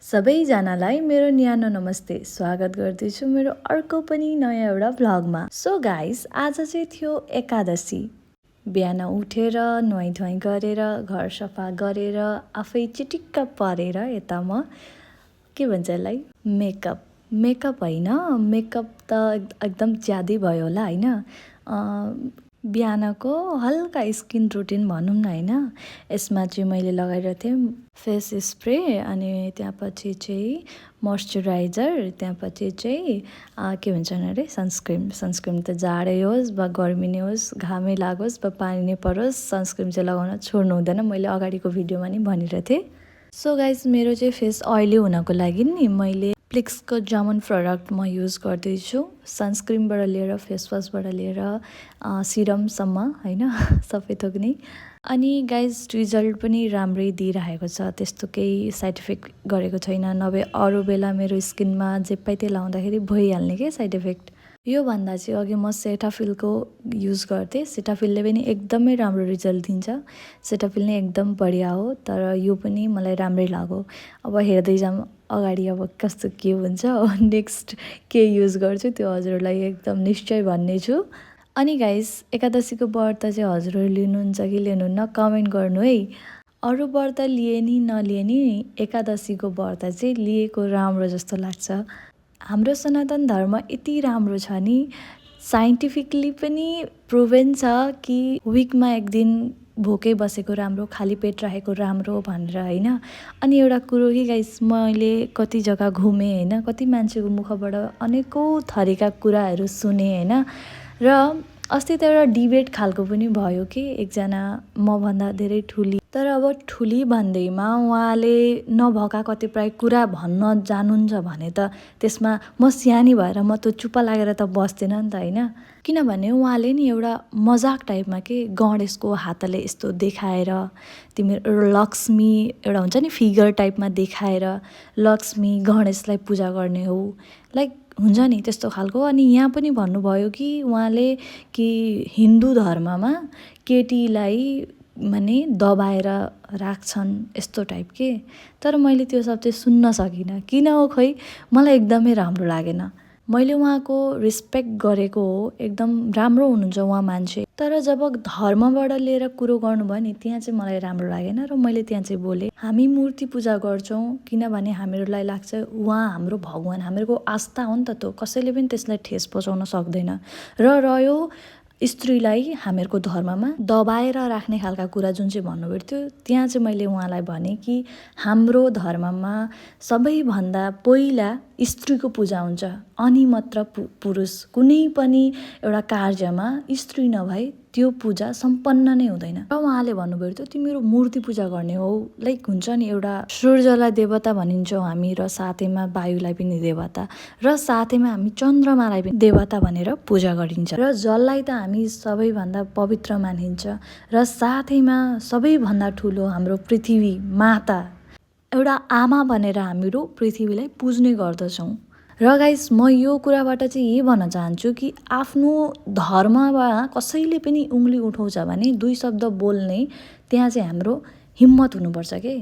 सबैजनालाई मेरो न्यानो नमस्ते। स्वागत गर्दैछु मेरो अर्को पनि नयाँ एउटा भ्लगमा। सो गाइस, आज चाहिँ थियो एकादशी। बिहान उठेर नुहाइ गरेर घर सफा गरेर आफै चिटिक्क परेर यता म के भन्छ यसलाई मेकअप होइन, मेकअप त एकदम ज्यादै भयो होला होइन। बिहानको हल्का स्किन रुटिन भनौँ न होइन। यसमा चाहिँ मैले लगाइरहेको थिएँ फेस स्प्रे, अनि त्यहाँपछि चाहिँ मोइस्चराइजर, त्यहाँपछि चाहिँ के भन्छन् अरे सनस्क्रिन त जाडै होस् वा गर्मी नै होस्, घामै लागोस् वा पानी नै परोस्, सनस्क्रिन चाहिँ लगाउन छोड्नु हुँदैन। मैले अगाडिको भिडियोमा नि भनिरहेको थिएँ। सो गाइज, मेरो चाहिँ फेस ओइली हुनको लागि नि मैले प्लिक्सको जामुन प्रडक्ट म युज गर्दैछु। सनस्क्रिनबाट लिएर फेसवासबाट लिएर सिरमसम्म होइन, सबै थोक नै। अनि गाइज, रिजल्ट पनि राम्रै दिइरहेको छ, त्यस्तो केही साइड इफेक्ट गरेको छैन। नभए अरू बेला मेरो स्किनमा जे पाइ त्यही लाउँदाखेरि भइहाल्ने के साइड इफेक्ट। योभन्दा चाहिँ अघि म सेटाफिलको युज गर्थेँ। सेटाफिलले पनि एकदमै राम्रो रिजल्ट दिन्छ। सेटाफिल नै एकदम बढिया हो, तर यो पनि मलाई राम्रै लाग्यो। अब हेर्दै जाऊँ अगाडि अब कस्तो के हुन्छ, नेक्स्ट के युज गर्छु त्यो हजुरहरूलाई एकदम निश्चय भन्ने छु। अनि गाइस, एकादशीको व्रत चाहिँ हजुरहरू लिनुहुन्छ कि लिनुहुन्न कमेन्ट गर्नु है। अरू व्रत लिए नि नलिए नि एकादशीको व्रत चाहिँ लिएको राम्रो जस्तो लाग्छ। हाम्रो सनातन धर्म यति राम्रो छ नि, साइन्टिफिकली पनि प्रुभन छ कि विकमा एक दिन भोकै बसेको राम्रो, खाली पेट राखेको राम्रो भनेर होइन। अनि एउटा कुरो कि गाइस, मैले कति जग्गा घुमेँ होइन, कति मान्छेको मुखबाट अनेकौँ थरीका कुराहरू सुने होइन। र अस्ति त एउटा डिबेट खालको पनि भयो कि एकजना मभन्दा धेरै ठुली, तर अब ठुली भन्दैमा उहाँले नभएका कतिपय कुरा भन्न जानुहुन्छ भने त त्यसमा म सानी भएर म त चुप्प लागेर त बस्दैन नि त होइन। किनभने उहाँले नि एउटा मजाक टाइपमा के गणेशको हातले यस्तो देखाएर, तिमीहरू लक्ष्मी एउटा हुन्छ नि फिगर टाइपमा देखाएर लक्ष्मी गणेशलाई पूजा गर्ने हो, लाइक हुन्छ नि त्यस्तो खालको। अनि यहाँ पनि भन्नुभयो कि उहाँले कि हिन्दू धर्ममा केटीलाई माने दबाएर राख्छन् यस्तो टाइप के। तर मैले त्यो सब चाहिँ सुन्न सकिनँ, किन हो खोइ, मलाई एकदमै राम्रो लागेन। मैले उहाँको रेस्पेक्ट गरेको हो, एकदम राम्रो हुनुहुन्छ उहाँ मान्छे, तर जब धर्मबाट लिएर कुरो गर्नुभयो नि त्यहाँ चाहिँ मलाई राम्रो लागेन। र मैले त्यहाँ चाहिँ बोलेँ, हामी मूर्ति पूजा गर्छौँ किनभने हामीहरूलाई लाग्छ उहाँ हाम्रो भगवान, हाम्रो आस्था हो नि त, त्यो कसैले पनि त्यसलाई ठेस पहुँचाउन सक्दैन। र रह्यो स्त्रीलाई हामीहरूको धर्ममा दबाएर राख्ने खालका कुरा जुन चाहिँ भन्नुभयो थियो, त्यहाँ चाहिँ मैले उहाँलाई भने कि हाम्रो धर्ममा सबैभन्दा पहिला स्त्रीको पूजा हुन्छ, अनि मात्र पुरुष। कुनै पनि एउटा कार्यमा स्त्री नभए त्यो पूजा सम्पन्न नै हुँदैन। र उहाँले भन्नुभयो थियो तिमीहरू मूर्ति पूजा गर्ने हो, लाइक हुन्छ नि एउटा सूर्यलाई देवता भनिन्छौँ हामी, र साथैमा वायुलाई पनि देवता, र साथैमा हामी चन्द्रमालाई पनि देवता भनेर पूजा गरिन्छ, र जललाई त हामी सबैभन्दा पवित्र मानिन्छ, र साथैमा सबैभन्दा ठुलो हाम्रो पृथ्वी माता, एउटा आमा भनेर हामीहरू पृथ्वीलाई पुज्ने गर्दछौँ। र गाइस, म यो कुराबाट चाहिँ यही भन्न चाहन्छु कि आफ्नो धर्ममा कसैले पनि उङ्ली उठाउँछ भने दुई शब्द बोल्ने त्यहाँ चाहिँ हाम्रो हिम्मत हुनुपर्छ के।